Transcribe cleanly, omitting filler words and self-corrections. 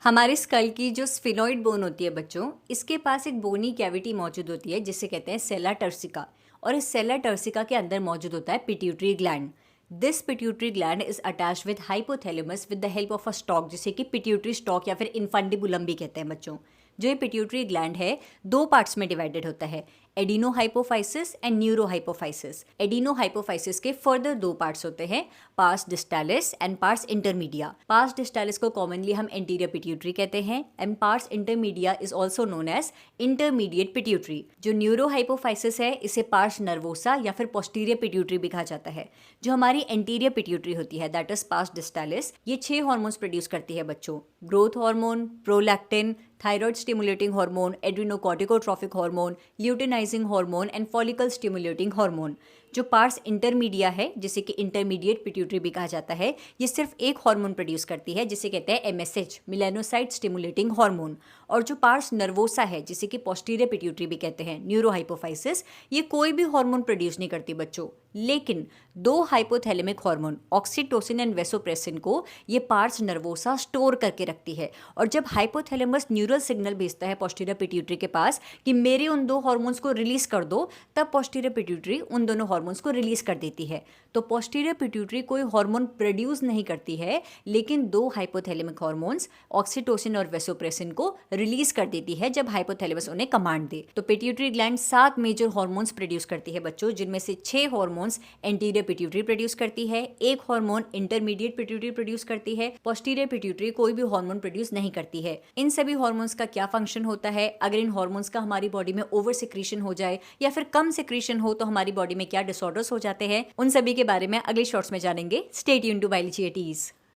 हमारे स्कल की जो स्फिनोइड बोन होती है बच्चों, इसके पास एक बोनी कैविटी मौजूद होती है जिसे कहते हैं सेला टर्सिका। और इस सेला टर्सिका के अंदर मौजूद होता है pituitary gland. This pituitary gland is attached with hypothalamus with the help of a stock, जिसे कि पिट्यूटरी स्टॉक या फिर इनफंडिबुलम भी कहते हैं बच्चों। जो ये पिट्यूटरी ग्लैंड है, दो पार्ट्स में डिवाइडेड होता है, एडिनोहाइपोफाइसिस एंड न्यूरोहाइपोफाइसिस। एडिनोहाइपोफाइसिस के फर्दर दो पार्ट्स होते हैं, pars distalis and pars intermedia. Pars distalis को कॉमनली हम एंटीरियर पिट्यूटरी कहते हैं and pars intermedia is also known as intermediate pituitary. जो न्यूरोहाइपोफाइसिस है, इसे पार्स नर्वोसा या फिर पोस्टीरियर पिट्यूटरी भी कहा जाता है। जो हमारी एंटीरियर पिट्यूटरी होती है, दैट इज पार्स डिस्टालिस, ये 6 हार्मोन्स प्रोड्यूस करती है बच्चों। Growth hormone, prolactin, thyroid stimulating hormone, adrenocorticotrophic hormone, luteinising hormone and follicle stimulating hormone. जो पार्स इंटरमीडिया है, जिसे कि इंटरमीडिएट पिट्यूटरी भी कहा जाता है, ये सिर्फ एक हार्मोन प्रोड्यूस करती है जिसे कहते हैं एमएसएच, मेलानोसाइट स्टिमुलेटिंग हार्मोन। और जो पार्स नर्वोसा है, जिसे कि पोस्टीरियर पिट्यूटरी भी कहते हैं, न्यूरोहाइपोफाइसिस, ये कोई भी हार्मोन प्रोड्यूस नहीं करती बच्चों। लेकिन दो hypothalamic hormone oxytocin and vasopressin को ये पार्स नर्वोसा स्टोर करके रखती है। और जब हाइपोथैलेमस न्यूरल सिग्नल भेजता है पोस्टीरियर पिट्यूटरी के पास कि मेरे उन दो हार्मोन्स को रिलीज कर दो, तब पोस्टीरियर पिट्यूटरी उन दोनों हार्मोन्स को रिलीज कर देती है। तो पोस्टीरियर पिट्यूटरी कोई हार्मोन प्रोड्यूस नहीं करती है, लेकिन दो हाइपोथैलेमिक हार्मोन्स ऑक्सीटोसिन और वेसोप्रेसिन को रिलीज कर देती है जब हाइपोथैलेमस उन्हें कमांड दे। तो pituitary gland 7 major hormones produce करती है बच्चों, जिनमें से 6 हार्मोन्स एंटीरियर पिट्यूटरी प्रोड्यूस करती है, एक हार्मोन इंटरमीडिएट पिट्यूटरी प्रोड्यूस करती है, पोस्टीरियर पिट्यूटरी कोई भी हार्मोन प्रोड्यूस नहीं करती है। इन सभी हार्मोन्स का क्या फंक्शन होता है, अगर इन हार्मोन्स का हमारी बॉडी में ओवर सिक्रीशन हो जाए या फिर कम सिक्रीशन हो तो हमारी बॉडी में क्या डिसऑर्डर्स हो जाते हैं, उन सभी के बारे में अगले शॉर्ट्स में जानेंगे। Stay tuned to biology at ease.